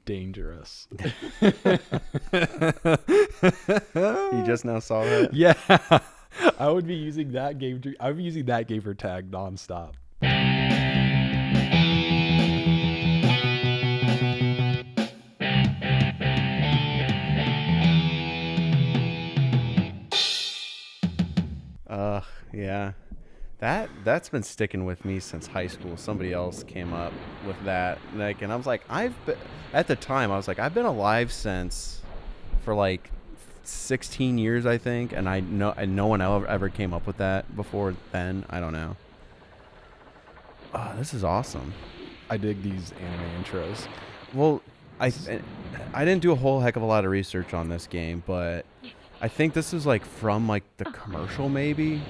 dangerous. You just now saw that? Yeah. I would be using that game for tag nonstop. Yeah. That's been sticking with me since high school. Somebody else came up with that, and I was like, at the time I was like, I've been alive for like 16 years, I think, and no one ever came up with that before then. I don't know. Oh, this is awesome. I dig these anime intros. Well, I didn't do a whole heck of a lot of research on this game, but I think this is like from like the commercial, maybe.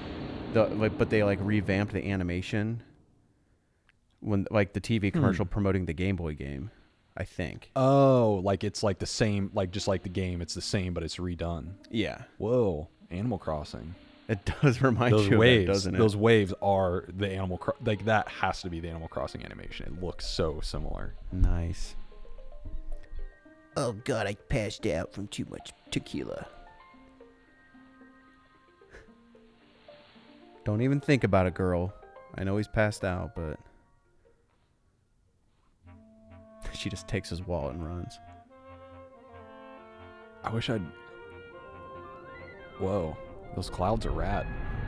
But they like revamped the animation when like the TV commercial promoting the Game Boy game, I think. Oh, like it's like the same, like just like the game, it's the same, but it's redone. Yeah. Whoa, Animal Crossing. It does remind you of it, doesn't it? Those waves are the like that has to be the Animal Crossing animation. It looks so similar. Nice. Oh God, I passed out from too much tequila. Don't even think about it, girl. I know he's passed out, but she just takes his wallet and runs. I wish I'd... Whoa, those clouds are rad.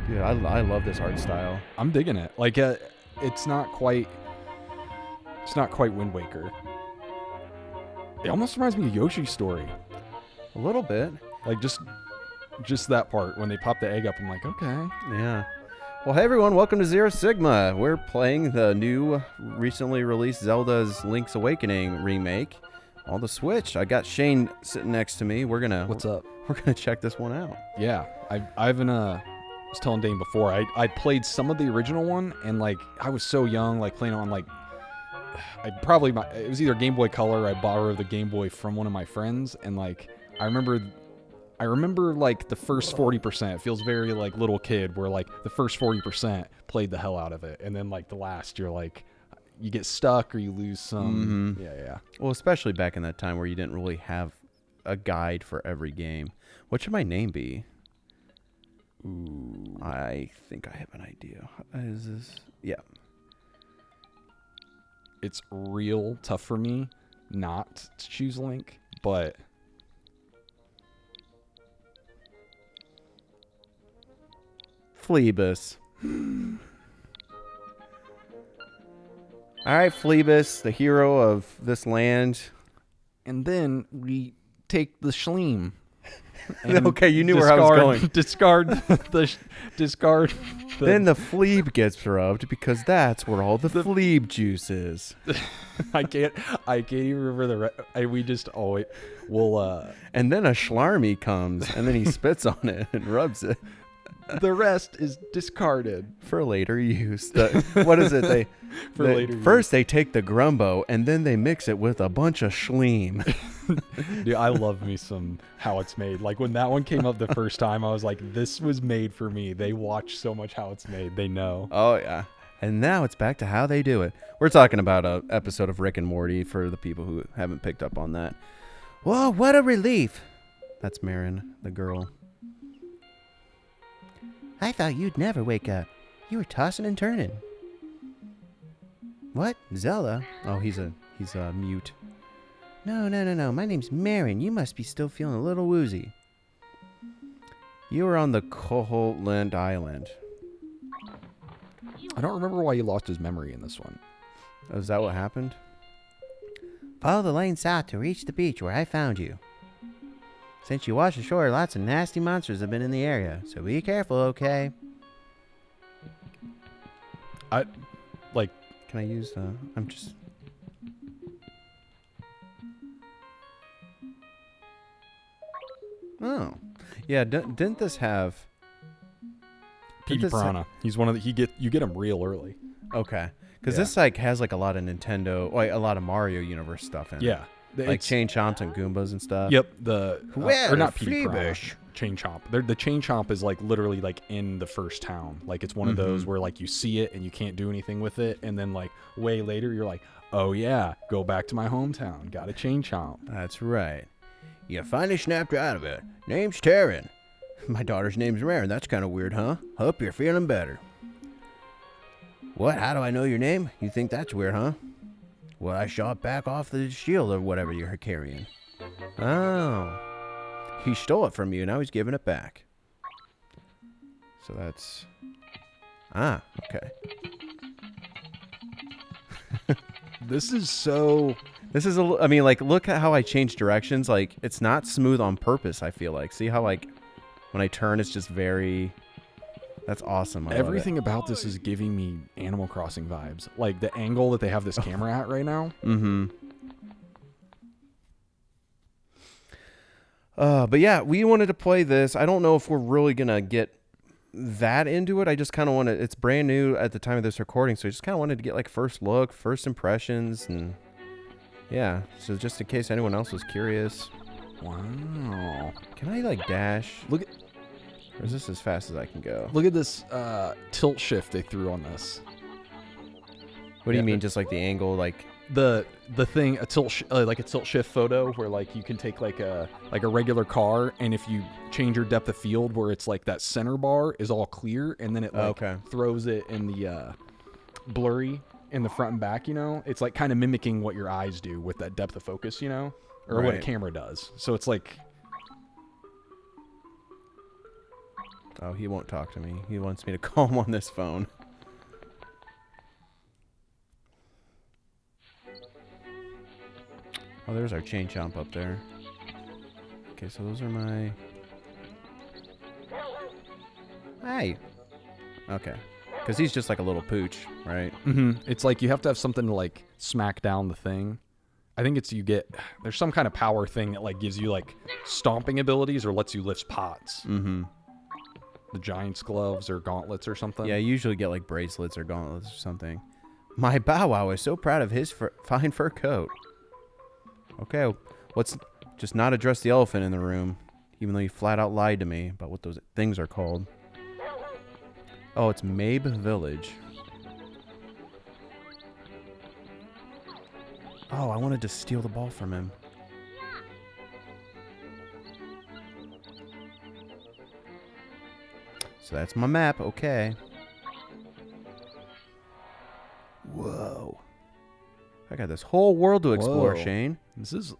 Dude, I love this art style. I'm digging it. Like, it's not quite Wind Waker. It almost reminds me of Yoshi's Story. A little bit. Like, just that part. When they pop the egg up, I'm like, okay. Yeah. Well, hey everyone, welcome to Zero Sigma. We're playing the new, recently released Zelda's Link's Awakening remake on the Switch. I got Shane sitting next to me. What's up? We're gonna check this one out. Yeah, I was telling Dane before, I played some of the original one, and like I was so young, like playing on like it was either Game Boy Color, or I borrowed the Game Boy from one of my friends, and like I remember like the first 40%. It feels very like little kid, where like the first 40% played the hell out of it, and then like the last, you're like, you get stuck or you lose some. Mm-hmm. Yeah. Well, especially back in that time where you didn't really have a guide for every game. What should my name be? Ooh, I think I have an idea. Is this? Yeah. It's real tough for me not to choose Link, but Fleebus. All right, Fleebus, the hero of this land. and then we take the Schleem. Okay, you knew where I was going. Discard. Then the Fleeb gets rubbed because that's where all the Fleeb juice is. I can't even remember we just always will. And then a Schlarmy comes and then he spits on it and rubs it. The rest is discarded for later use. What is it? First they take the Grumbo and then they mix it with a bunch of Schleem. Dude, I love me some How It's Made. Like when that one came up the first time, I was like, this was made for me. They watch so much How It's Made. They know. Oh, yeah. And now it's back to how they do it. We're talking about an episode of Rick and Morty for the people who haven't picked up on that. Whoa, what a relief. That's Marin, the girl. I thought you'd never wake up. You were tossing and turning. What? Zelda? Oh, he's a mute. No. My name's Marin. You must be still feeling a little woozy. You were on the Koholint Island. I don't remember why he lost his memory in this one. Oh, is that what happened? Follow the lane south to reach the beach where I found you. Since you washed ashore, lots of nasty monsters have been in the area, so be careful, okay? Can I use I'm just... Oh. Yeah, didn't this have... P.D. Piranha. He's one of the... You get him real early. Okay. Because this like has like a lot of Nintendo... Like a lot of Mario Universe stuff in it. Yeah. Like chain chomps and Goombas and stuff. Yep. The Well, or not Fleebus. Chain chomp. The chain chomp is like literally like in the first town. Like it's one of those where like you see it and you can't do anything with it, and then like way later you're like, oh yeah, go back to my hometown. Got a chain chomp. That's right. You finally snapped out of it. Name's Taryn. My daughter's name's Marin. That's kind of weird, huh? Hope you're feeling better. What? How do I know your name? You think that's weird, huh? Well, I shot back off the shield or whatever you're carrying. Oh. He stole it from you, now he's giving it back. So that's... Ah, okay. This is so... This is I mean, like, look at how I change directions. Like, it's not smooth on purpose, I feel like. See how, like, when I turn, it's just very... That's awesome. Everything about this is giving me Animal Crossing vibes. Like, the angle that they have this camera at right now. Mm-hmm. But yeah, we wanted to play this. I don't know if we're really going to get that into it. I just kind of want to... It's brand new at the time of this recording, so I just kind of wanted to get, like, first look, first impressions, and... Yeah, so just in case anyone else was curious. Wow. Can I, like, dash? Look at... Or is this as fast as I can go? Look at this tilt shift they threw on this. What do you mean, just like the angle, like... The thing, like a tilt shift photo where, like, you can take, like a regular car, and if you change your depth of field where it's, like, that center bar is all clear, and then it, like, throws it in the blurry in the front and back, you know? It's, like, kind of mimicking what your eyes do with that depth of focus, you know? Or what a camera does. So it's, like... Oh, he won't talk to me. He wants me to call him on this phone. Oh, there's our chain chomp up there. Okay, so those are my... Hey! Okay. Because he's just like a little pooch, right? Mm-hmm. It's like you have to have something to, like, smack down the thing. I think it's there's some kind of power thing that, like, gives you, like, stomping abilities or lets you lift pots. Mm-hmm. The Giant's gloves or gauntlets or something. Yeah, you usually get, like, bracelets or gauntlets or something. My Bow Wow is so proud of his fine fur coat. Okay, let's just not address the elephant in the room, even though you flat out lied to me about what those things are called. Oh, it's Mabe Village. Oh, I wanted to steal the ball from him. So that's my map, okay. Whoa. I got this whole world to explore, Shane. This is...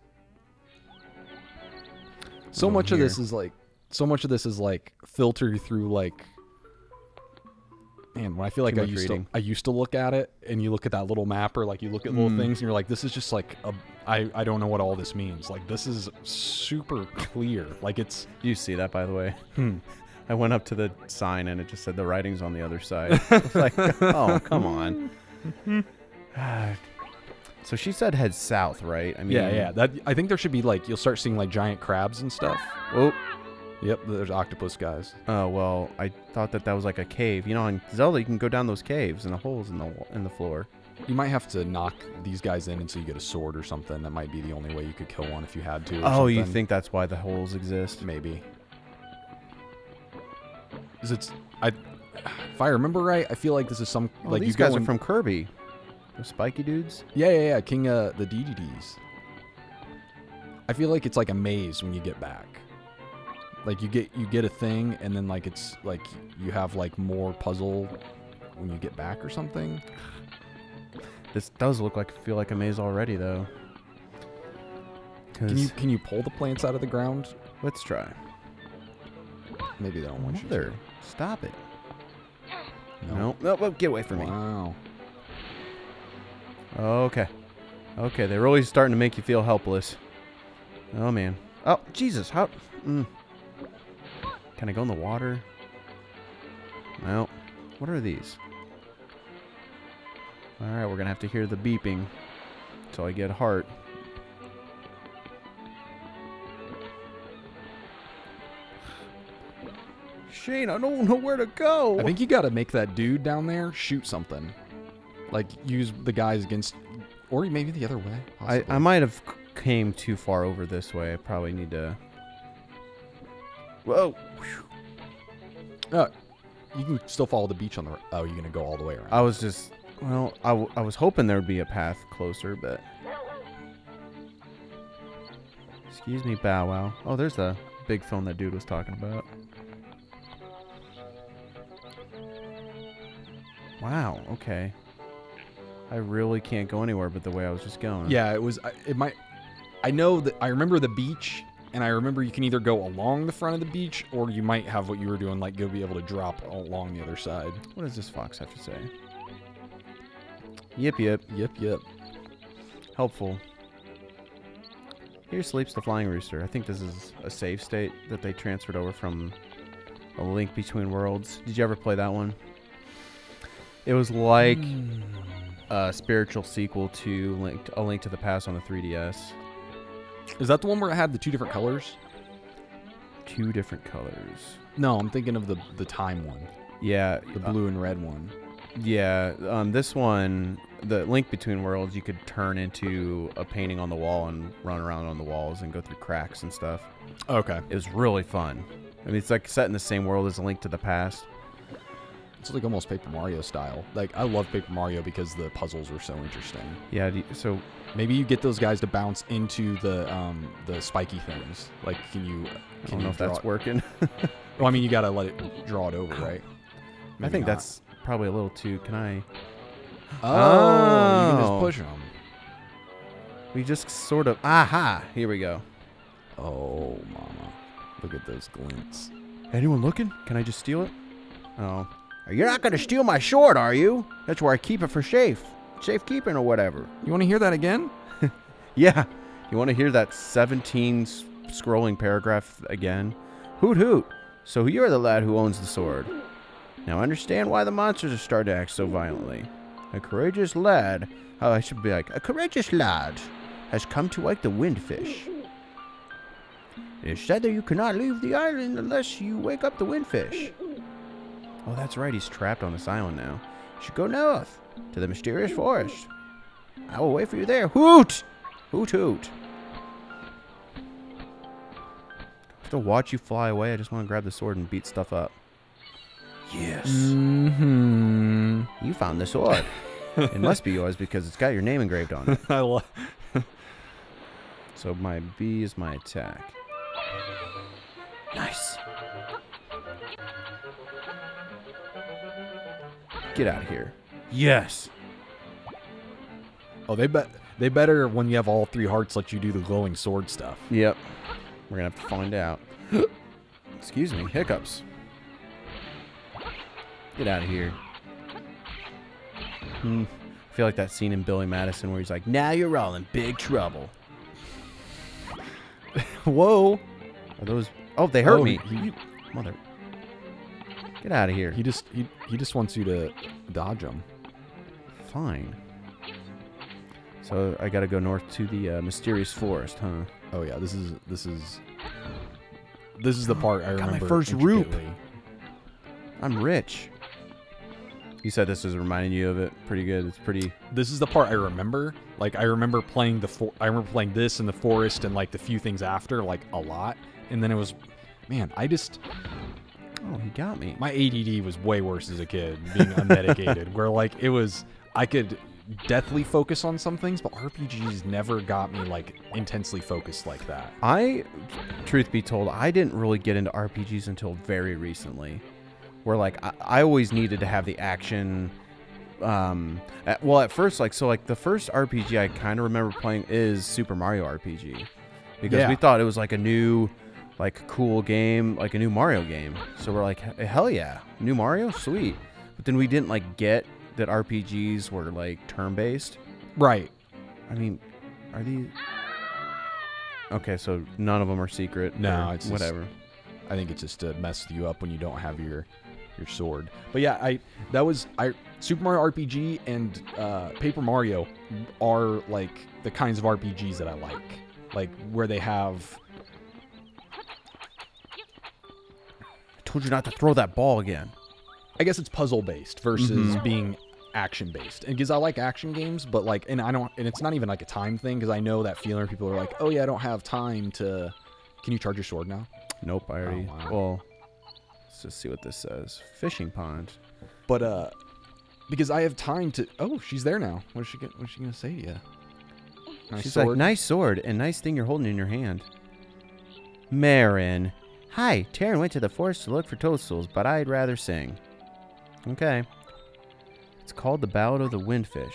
So much of this is like filtered through, like... Man, when I feel like I used to look at it, and you look at that little map, or like you look at little things, and you're like, this is just like I don't know what all this means. Like, this is super clear. Like, it's... You see that, by the way? I went up to the sign, and it just said the writing's on the other side. Like, oh, come on. So she said head south, right? I mean, yeah. I think there should be, like, you'll start seeing, like, giant crabs and stuff. Oh. Yep, there's octopus guys. Oh, well, I thought that was like a cave. You know, in Zelda, you can go down those caves and the holes in the floor. You might have to knock these guys in until you get a sword or something. That might be the only way you could kill one if you had to. Oh, you think that's why the holes exist? Maybe. If I remember right, I feel like this is some... like these guys are from Kirby. The spiky dudes? Yeah. King the DDDs. I feel like it's like a maze when you get back. Like, you get a thing, and then, like, it's like you have, like, more puzzle when you get back or something. This does feel like a maze already, though. Can you pull the plants out of the ground? Let's try. Maybe they don't want you to. Stop it. No. No, get away from me. Wow. Okay, they're really starting to make you feel helpless. Oh, man. Oh, Jesus, how... Can I go in the water? No. What are these? Alright, we're going to have to hear the beeping until I get heart. Shane, I don't know where to go. I think you got to make that dude down there shoot something. Like, use the guys against... Or maybe the other way. I might have came too far over this way. I probably need to... Whoa! You can still follow the beach on the... Oh, you're going to go all the way around. I was just... Well, I was hoping there would be a path closer, but... Excuse me, Bow Wow. Oh, there's the big phone that dude was talking about. Wow, okay. I really can't go anywhere but the way I was just going. Yeah, it was... I know that... I remember the beach, and I remember you can either go along the front of the beach, or you might have what you were doing, like, you'll be able to drop along the other side. What does this fox have to say? Yip, yip. Yep, yep. Helpful. Here sleeps the flying rooster. I think this is a save state that they transferred over from A Link Between Worlds. Did you ever play that one? It was like a spiritual sequel to A Link to the Past on the 3DS. Is that the one where it had the 2 different colors? 2 different colors. No, I'm thinking of the time one. Yeah. The blue and red one. Yeah. This one, the Link Between Worlds, you could turn into a painting on the wall and run around on the walls and go through cracks and stuff. Okay. It was really fun. I mean, it's like set in the same world as A Link to the Past. It's like almost Paper Mario style. Like, I love Paper Mario because the puzzles were so interesting. Yeah, so... Maybe you get those guys to bounce into the spiky things. Like, can you... I don't know if that's working. Well, I mean, you gotta let it draw it over, right? I think that's probably a little too... Can I... Oh, you can just push them. We just sort of... Aha! Here we go. Oh, mama. Look at those glints. Anyone looking? Can I just steal it? Oh. You're not going to steal my sword, are you? That's where I keep it for safekeeping or whatever. You want to hear that again? Yeah. You want to hear that 17 scrolling paragraph again? Hoot hoot. So you're the lad who owns the sword. Now understand why the monsters are starting to act so violently. A courageous lad... Oh, I should be like... A courageous lad has come to wake the windfish. It is said that you cannot leave the island unless you wake up the windfish. Oh, that's right. He's trapped on this island now. You should go north to the mysterious forest. I will wait for you there. Hoot! Hoot hoot. I have to watch you fly away. I just want to grab the sword and beat stuff up. Yes. Mm-hmm. You found the sword. It must be yours because it's got your name engraved on it. I love... So my B is my attack. Nice. Get out of here. Yes. Oh, they better, when you have all 3 hearts, let you do the glowing sword stuff. Yep. We're going to have to find out. Excuse me. Hiccups. Get out of here. I feel like that scene in Billy Madison where he's like, now you're all in big trouble. Whoa. Are those... Oh, they hurt me. You Mother... Get out of here. He just wants you to dodge him. Fine. So I got to go north to the mysterious forest, huh? Oh yeah, this is the part I remember. Got my first roop. intricately. I'm rich. You said this was reminding you of it. Pretty good. It's pretty... This is the part I remember. Like, I remember playing I remember playing this in the forest and, like, the few things after, like, a lot. And then it was... Man, I just... Oh, he got me. My ADD was way worse as a kid, being unmedicated. Where, like, it was... I could deathly focus on some things, but RPGs never got me, like, intensely focused like that. Truth be told, I didn't really get into RPGs until very recently. Where, like, I always needed to have the action. At first, the first RPG I kind of remember playing is Super Mario RPG. Because we thought it was, like, a new, like, cool game, like a new Mario game. So we're like, hell yeah, new Mario? Sweet. But then we didn't, like, get that RPGs were, like, turn-based. Right. I mean, are these... Okay, so none of them are secret. No, it's whatever. I think it's just to mess you up when you don't have your sword. But yeah, Super Mario RPG and Paper Mario are like the kinds of RPGs that I like where they have. I told you not to throw that ball again. I guess it's puzzle based versus being action based, and because I like action games, but like, and it's not even like a time thing, because I know that feeling where people are like, oh yeah, I don't have time to. Can you charge your sword now? Nope, I already. Oh, wow. Well, let's just see what this says. Fishing pond. But because I have time to. Oh, she's there now. What's she gonna say to you? Nice She's sword. like, nice sword and nice thing you're holding in your hand. Marin. Hi, Taryn went to the forest to look for toadstools, but I'd rather sing. Okay. It's called the Ballad of the Windfish.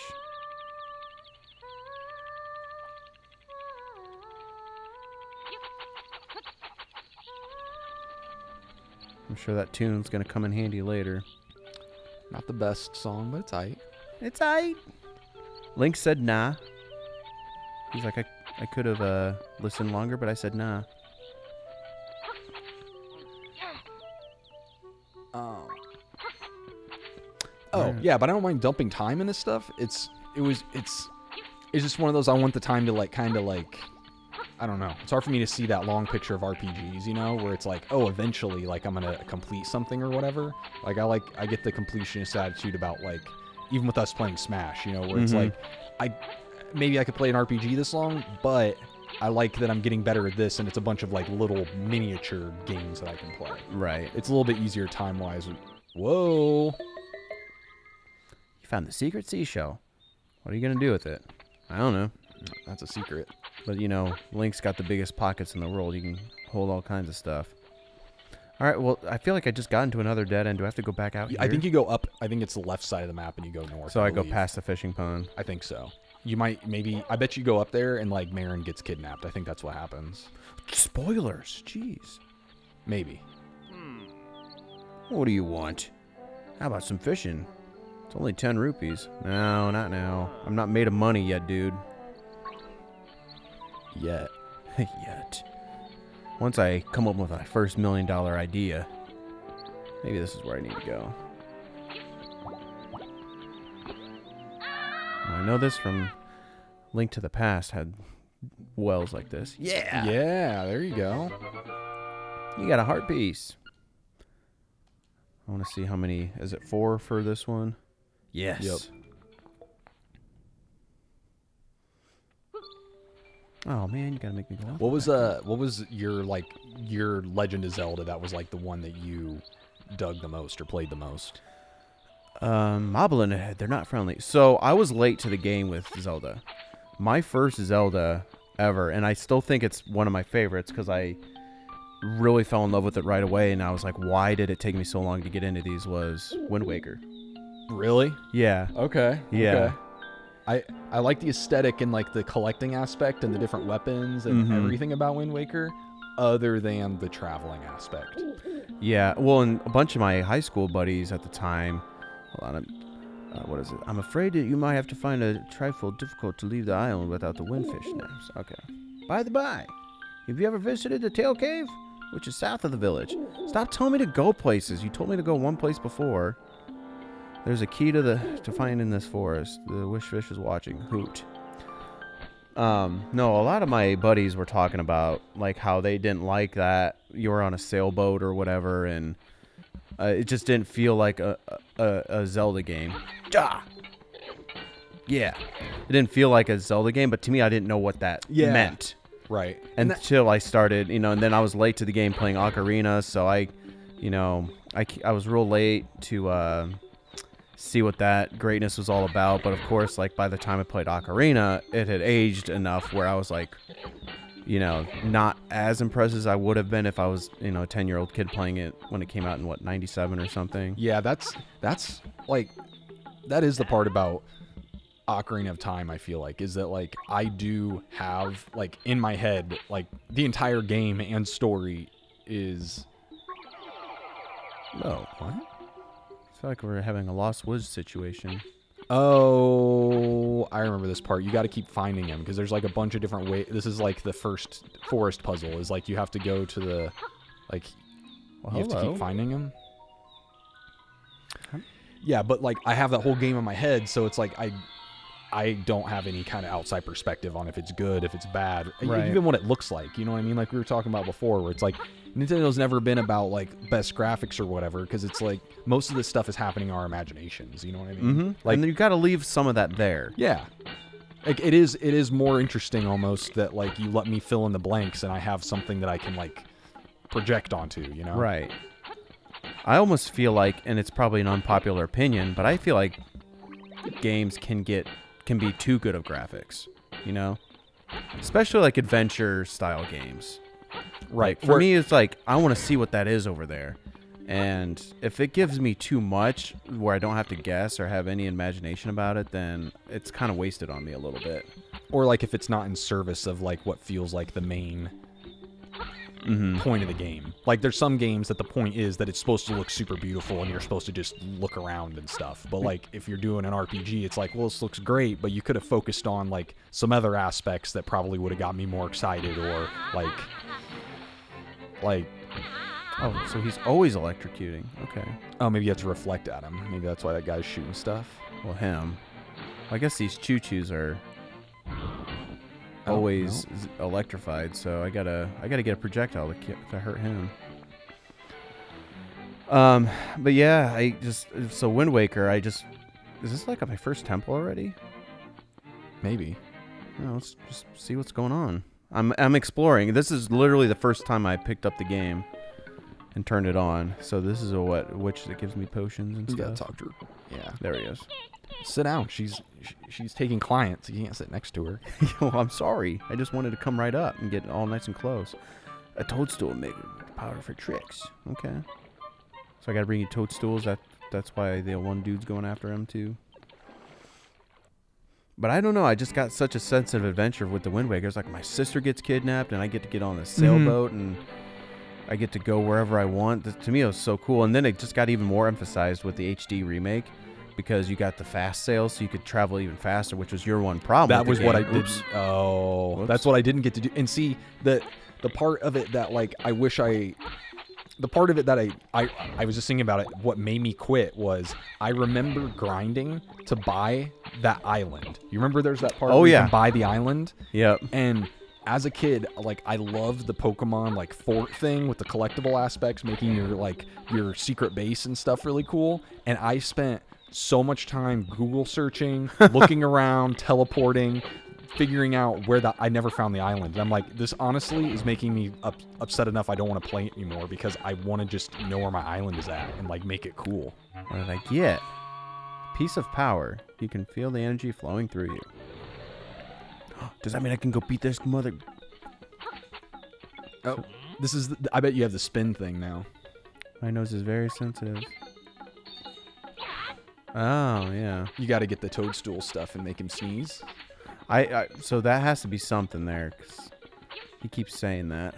I'm sure that tune's gonna come in handy later. Not the best song, but it's aight. It's aight. Link said nah. He's like, I could have listened longer, but I said nah. Oh, yeah, but I don't mind dumping time in this stuff. It's just one of those, I want the time to like kind of like, I don't know. It's hard for me to see that long picture of RPGs, you know, where it's like, oh, eventually like I'm going to complete something or whatever. Like I get the completionist attitude about like, even with us playing Smash, you know, where it's like, maybe I could play an RPG this long, but I like that I'm getting better at this, and it's a bunch of like little miniature games that I can play. Right. It's a little bit easier time-wise. Whoa. You found the secret seashell. What are you going to do with it? I don't know. That's a secret. But, you know, Link's got the biggest pockets in the world. You can hold all kinds of stuff. All right, well, I feel like I just got into another dead end. Do I have to go back out here? I think you go up. I think it's the left side of the map, and you go north. So I go believe. past the fishing pond. I think so. You might, maybe, I bet you go up there, and, like, Marin gets kidnapped. I think that's what happens. Spoilers. Jeez. Maybe. What do you want? How about some fishing? It's only 10 rupees. No, not now. I'm not made of money yet, dude. Yet. Yet. Once I come up with my first $1 million idea, maybe this is where I need to go. I know this from Link to the Past had wells like this. Yeah! Yeah, there you go. You got a heart piece. I want to see how many. Is it 4 for this one? Yes. Yep. Oh man, you gotta make me go. What was your Legend of Zelda that was like the one that you dug the most or played the most? Moblin, they're not friendly. So I was late to the game with Zelda. My first Zelda ever, and I still think it's one of my favorites because I really fell in love with it right away, and I was like, why did it take me so long to get into these, was Wind Waker. Really? Yeah. Okay. Yeah. Okay. I like the aesthetic and like the collecting aspect and the different weapons and everything about Wind Waker, other than the traveling aspect. Yeah. Well, and a bunch of my high school buddies at the time. Hold on. What is it? I'm afraid that you might have to find a trifle difficult to leave the island without the windfish nets. Okay. By the by, have you ever visited the Tail Cave, which is south of the village? Stop telling me to go places. You told me to go one place before. There's a key to finding this forest. The wish fish is watching. Hoot. No, a lot of my buddies were talking about like how they didn't like that you were on a sailboat or whatever, and it just didn't feel like a Zelda game. Yeah, it didn't feel like a Zelda game, but to me, I didn't know what that meant. Right. Until I started, and then I was late to the game playing Ocarina, so I was real late to see what that greatness was all about. But of course, like by the time I played Ocarina, it had aged enough where I was like, not as impressed as I would have been if I was, a 10-year-old kid playing it when it came out in 97 or something. Yeah, that's like, that is the part about Ocarina of Time, I feel like, is that like I do have like in my head like the entire game and story is. Oh, what? I feel like we're having a Lost Woods situation. Oh, I remember this part. You got to keep finding him because there's like a bunch of different ways. This is like the first forest puzzle. Is like you have to go to the, like, you have to keep finding him. Yeah, but like I have that whole game in my head, so it's like I I don't have any kind of outside perspective on if it's good, if it's bad, Right. even what it looks like. You know what I mean? Like we were talking about before, where it's like Nintendo's never been about like best graphics or whatever, because it's like most of this stuff is happening in our imaginations. You know what I mean? Mm-hmm. Like, And then you got to leave some of that there. yeah. Like it is more interesting almost that like you let me fill in the blanks and I have something that I can like project onto, you know? Right. I almost feel like, and it's probably an unpopular opinion, but I feel like games can be too good of graphics, you know? Especially like adventure style games. Right. Like, for me, it's like, I want to see what that is over there. And if it gives me too much where I don't have to guess or have any imagination about it, then it's kind of wasted on me a little bit. Or like if it's not in service of like what feels like the main point of the game. Like there's some games that the point is that it's supposed to look super beautiful and you're supposed to just look around and stuff. But like if you're doing an RPG, it's like, well, this looks great, but you could have focused on like some other aspects that probably would have got me more excited, or like Oh, so he's always electrocuting. Okay. oh, maybe you have to reflect at him. Maybe that's why that guy's shooting stuff. Well, him. I guess these choo-choos are always electrified, so I gotta get a projectile to hurt him. But yeah, so Wind Waker, is this like my first temple already? Maybe. No, let's just see what's going on. I'm exploring. This is literally the first time I picked up the game and turned it on. So this is a witch that gives me potions and You stuff. gotta talk to her. Yeah. There he is. Sit down. She's taking clients. You can't sit next to her. Well, I'm sorry. I just wanted to come right up and get all nice and close. A toadstool make powder for tricks. Okay. So I gotta bring you toadstools. That's why the one dude's going after him too. But I don't know. I just got such a sense of adventure with the Wind Waker. It's like my sister gets kidnapped and I get to get on a sailboat and I get to go wherever I want. To me, it was so cool. And then it just got even more emphasized with the HD remake, because you got the fast sails, so you could travel even faster, which was your one problem. That was what I did. Oh, Whoops. that's what I didn't get to do. And see, the part of it that like I wish I, the part of it that I was just thinking about it. What made me quit was I remember grinding to buy that island. You remember there's that part where you can buy the island? Yep. And as a kid, like I loved the Pokemon like fort thing with the collectible aspects, making your secret base and stuff really cool. And I spent so much time Google searching, looking around, teleporting, figuring out where I never found the island. And I'm like, this honestly is making me upset enough I don't want to play it anymore, because I want to just know where my island is at and like make it cool. What did I get? Piece of power. You can feel the energy flowing through you. Does that mean I can go beat this mother? Oh, this is. I bet you have the spin thing now. My nose is very sensitive. Oh, yeah. You got to get the toadstool stuff and make him sneeze. So that has to be something there, 'cause he keeps saying that.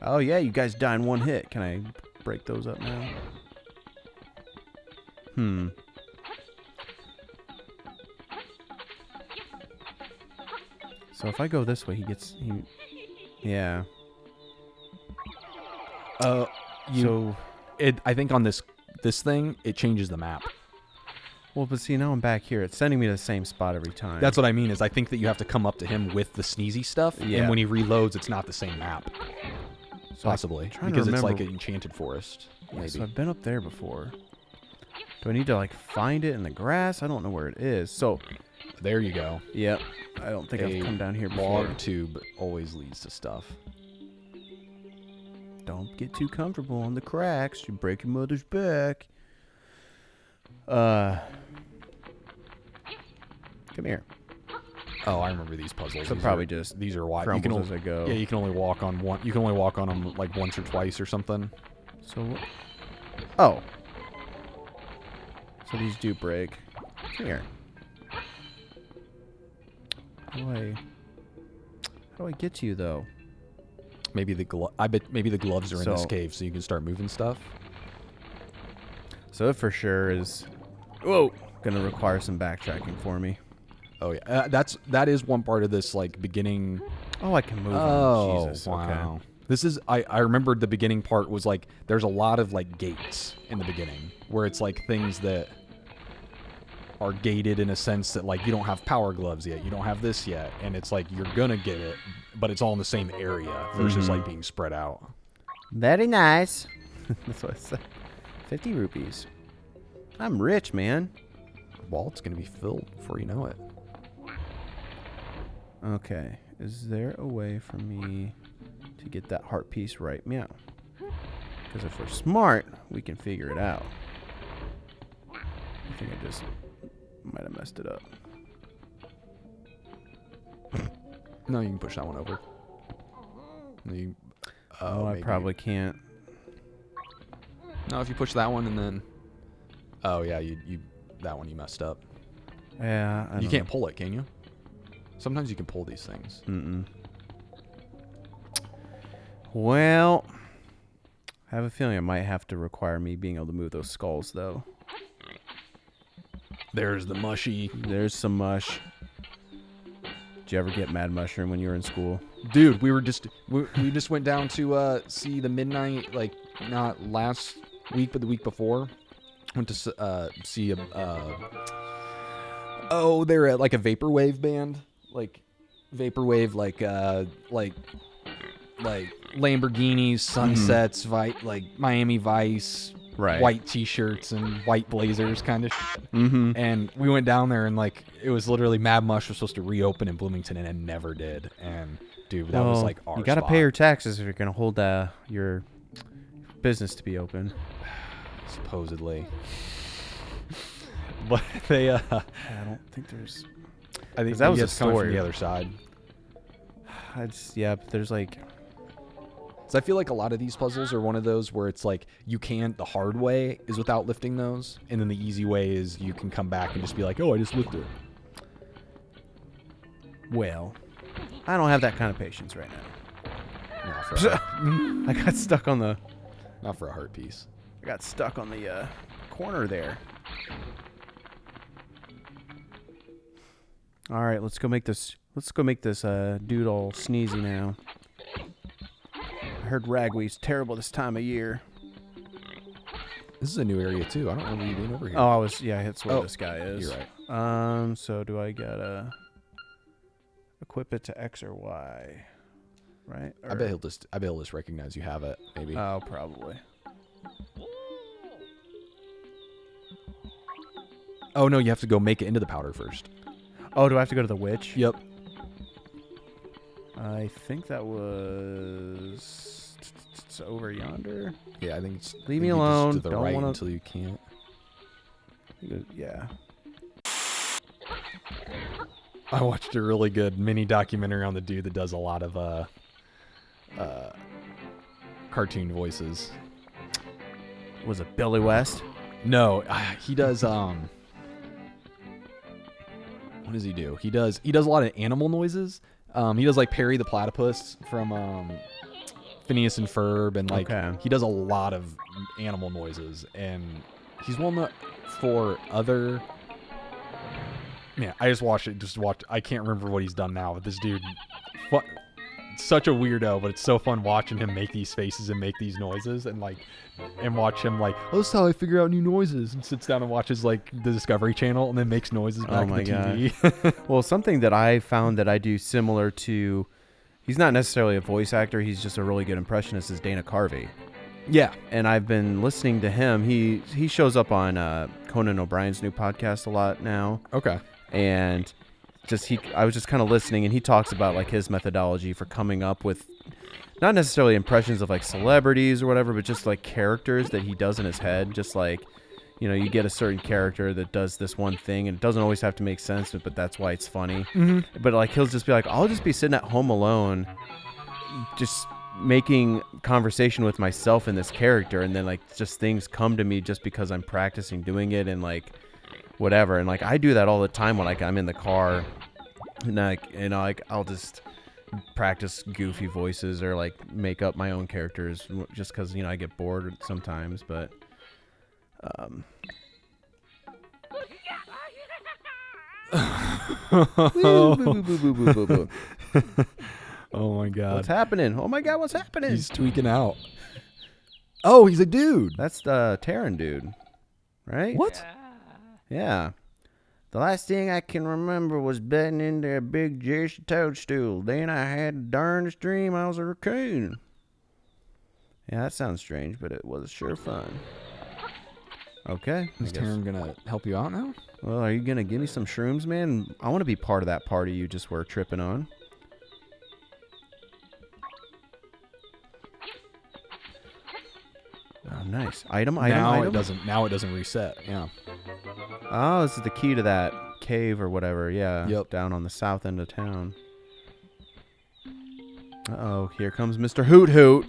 Oh, yeah, you guys die in one hit. Can I break those up now? So if I go this way, yeah. I think on this thing, it changes the map. Well, but see, now I'm back here. It's sending me to the same spot every time. That's what I mean, is I think that you have to come up to him with the sneezy stuff, Yeah. and when he reloads, it's not the same map. So Possibly. I'm trying to Because it's remember- like an enchanted forest. Maybe. So I've been up there before. Do I need to, like, find it in the grass? I don't know where it is. So, There you go. yep. I don't think I've come down here before. Log tube always leads to stuff. Don't get too comfortable on the cracks. You break your mother's back. Come here. Oh, I remember these puzzles. So These probably are, just these are wide. crumbles as I go. Yeah, you can only walk on one. You can only walk on them like once or twice or something. So, oh. So these do break. Come here. How do I get to you, though? Maybe I bet maybe the gloves are in this So- cave, so you can start moving stuff. So it for sure is, gonna require some backtracking for me. Oh yeah, that is one part of this like beginning. Oh, I can move. Oh, Jesus. wow. Okay. This is I remembered the beginning part was like there's a lot of like gates in the beginning where it's like things that are gated in a sense that like you don't have power gloves yet, you don't have this yet, and it's like you're gonna get it, but it's all in the same area versus like being spread out. Very nice. That's what I said. 50 rupees. I'm rich, man. Wallet's gonna be filled before you know it. Okay. Is there a way for me to get that heart piece right? Meow. Because if we're smart, we can figure it out. I think I just might have messed it up. No, you can push that one over. I maybe. probably can't. No, if you push that one and then... Oh, yeah, you that one you messed up. Yeah, You can't pull it, can you? Sometimes you can pull these things. Mm-mm. Well, I have a feeling it might have to require me being able to move those skulls, though. There's the mushy. There's some mush. Did you ever get mad mushroom when you were in school? Dude, we just went down to see the midnight, like not last week but the week before. Went to see they're at like a vaporwave band, like vaporwave, like Lamborghinis, sunsets, like Miami Vice, Right. white t-shirts and white blazers kind of shit. Mm-hmm. And we went down there and like it was literally Mad Mush was supposed to reopen in Bloomington and it never did. And dude, that was like our You gotta spot. pay your taxes if you're gonna hold your business to be open. Supposedly. But they I don't think there's. I think that was a it's coming from story. the other side. But there's like. So I feel like a lot of these puzzles are one of those where it's like you can't. The hard way is without lifting those, and then the easy way is you can come back and just be like, "Oh, I just lifted it." Well, I don't have that kind of patience right now. Not I got stuck on the. not for a heart piece. I got stuck on the corner there. All right, let's go make this. Let's go make this dude all sneezy now. I heard ragweed's terrible this time of year. This is a new area too. I don't remember you being over here. Oh, that's where Oh, this guy is. You're right. So do I gotta equip it to X or Y? Right? I bet he'll just recognize you have it. Maybe. Oh, probably. Oh no, you have to go make it into the powder first. Oh, do I have to go to the witch? Yep. I think that was it's over yonder. Yeah, I think it's. Leave me just alone. To the Don't right wanna- until you can't. Yeah. I watched a really good mini documentary on the dude that does a lot of cartoon voices. Was it Billy West? No, he does. What does he do? He does a lot of animal noises. He does like Perry the Platypus from Phineas and Ferb, and like he does a lot of animal noises, and he's one for other. Man, I just watched it. I can't remember what he's done now, but this dude, such a weirdo, but it's so fun watching him make these faces and make these noises, and watch him like, oh, that's how I figure out new noises, and sits down and watches like the Discovery Channel, and then makes noises back in the TV. Well, something that I found that I do similar to, he's not necessarily a voice actor, he's just a really good impressionist, is Dana Carvey. Yeah, and I've been listening to him. He shows up on Conan O'Brien's new podcast a lot now. Okay. And I was just kind of listening, and he talks about like his methodology for coming up with not necessarily impressions of like celebrities or whatever, but just like characters that he does in his head. Just like, you get a certain character that does this one thing, and it doesn't always have to make sense, but that's why it's funny. Mm-hmm. But like he'll just be like, I'll just be sitting at home alone, just making conversation with myself in this character, and then like just things come to me just because I'm practicing doing it, and like whatever. And like I do that all the time when like I'm in the car, and I'll just practice goofy voices or like make up my own characters just because I get bored sometimes. But Oh my god. What's happening? Oh my god, what's happening? He's tweaking out. Oh, he's a dude. That's the Terran dude, right? What? Yeah. The last thing I can remember was betting into a big Jersey toadstool. Then I had the darndest dream I was a raccoon. Yeah, that sounds strange, but it was sure fun. Okay. Is Taryn gonna help you out now? Well, are you gonna give me some shrooms, man? I want to be part of that party you just were tripping on. Oh, nice. Item. Now it doesn't reset. Yeah. Oh, this is the key to that cave or whatever. Yeah. Yep. Down on the south end of town. Uh-oh, here comes Mr. Hoot Hoot.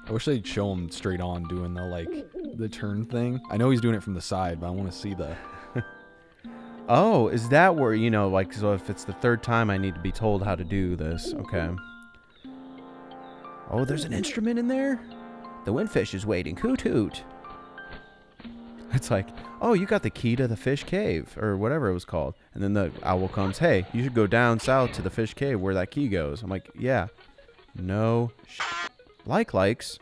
I wish they'd show him straight on doing the turn thing. I know he's doing it from the side, but I want to see the... Oh, is that where, so if it's the third time I need to be told how to do this. Okay. Oh, there's an instrument in there? The windfish is waiting. Hoot hoot. It's like, oh, you got the key to the fish cave, or whatever it was called. And then the owl comes, hey, you should go down south to the fish cave where that key goes. I'm like, yeah. No. Likes.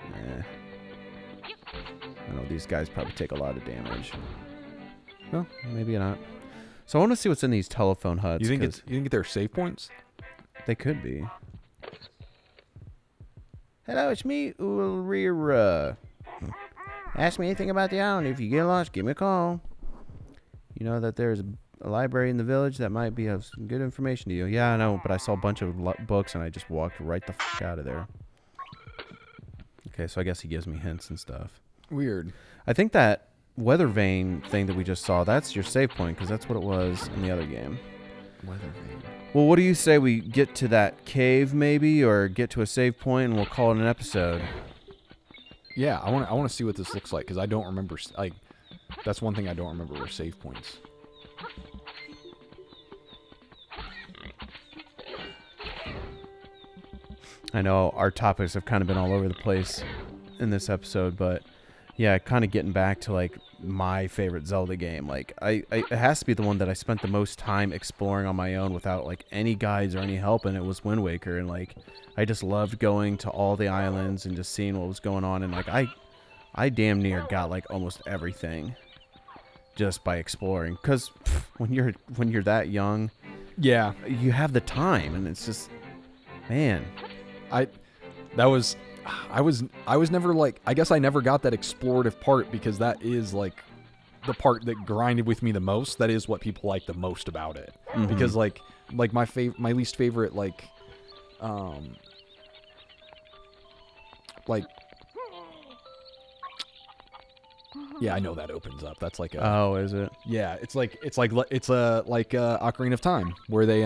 I know these guys probably take a lot of damage. Well, maybe not. So I want to see what's in these telephone huts. You think they're save points? They could be. Hello, it's me, Ulrira. Ask me anything about the island. If you get lost, give me a call. You know that there's a library in the village that might be of some good information to you. Yeah, I know, but I saw a bunch of books and I just walked right the f*** out of there. Okay, so I guess he gives me hints and stuff. Weird. I think that weather vane thing that we just saw, that's your save point, because that's what it was in the other game. Weather vane. Well, what do you say we get to that cave maybe, or get to a save point and we'll call it an episode? Yeah, I want to see what this looks like, because I don't remember, that's one thing I don't remember were save points. I know our topics have kind of been all over the place in this episode, but yeah, kind of getting back to my favorite Zelda game. It has to be the one that I spent the most time exploring on my own without any guides or any help, and it was Wind Waker. And I just loved going to all the islands and just seeing what was going on. And I damn near got almost everything just by exploring. Because when you're that young, yeah, you have the time, and it's just, man. I was never I guess I never got that explorative part, because that is the part that grinded with me the most. That is what people like the most about it. Mm-hmm. Because my least favorite yeah, I know that opens up. That's oh, is it? Yeah, it's a Ocarina of Time where they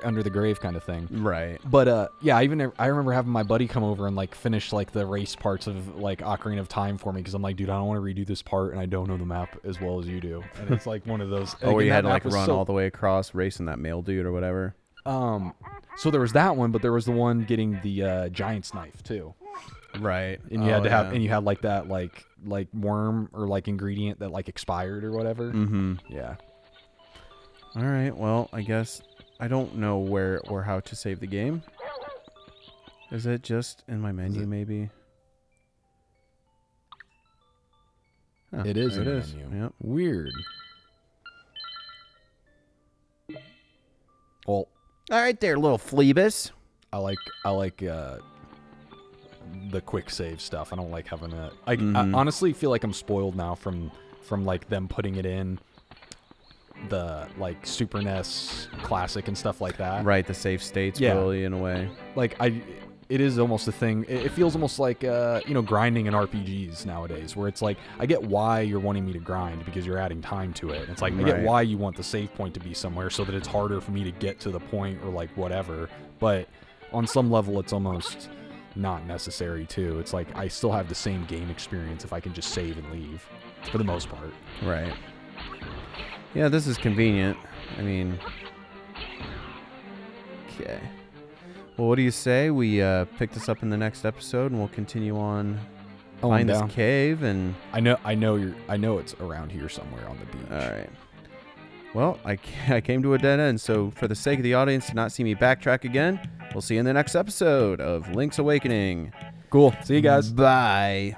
under the grave kind of thing. Right. But yeah, I remember having my buddy come over and finish the race parts of Ocarina of Time for me, because I'm like, dude, I don't want to redo this part and I don't know the map as well as you do. And it's one of those. Oh, where you had to run all the way across, racing that male dude or whatever. So there was that one, but there was the one getting the giant's knife too. Right. And you had to have, and you had that worm or ingredient that expired or whatever. Mm-hmm. Yeah. All right. Well, I guess I don't know where or how to save the game. Is it just in my menu, maybe? Oh, it is in the menu. Yep. Weird. Well, all right there, little Fleebus. I like the quick save stuff. I don't like having a. I honestly feel like I'm spoiled now from them putting it in the Super NES Classic and stuff like that. Right, the save states, really, in a way. It is almost a thing. It feels almost like grinding in RPGs nowadays, where it's I get why you're wanting me to grind, because you're adding time to it. It's I get why you want the save point to be somewhere so that it's harder for me to get to the point or whatever. But on some level, it's almost not necessary too. It's I still have the same game experience if I can just save and leave, for the most part. Right. Yeah, this is convenient. I mean, okay. Well, what do you say we pick this up in the next episode, and we'll continue on find this cave? And I know it's around here somewhere on the beach. All right. Well, I came to a dead end, so for the sake of the audience to not see me backtrack again, we'll see you in the next episode of Link's Awakening. Cool. See you guys. Bye.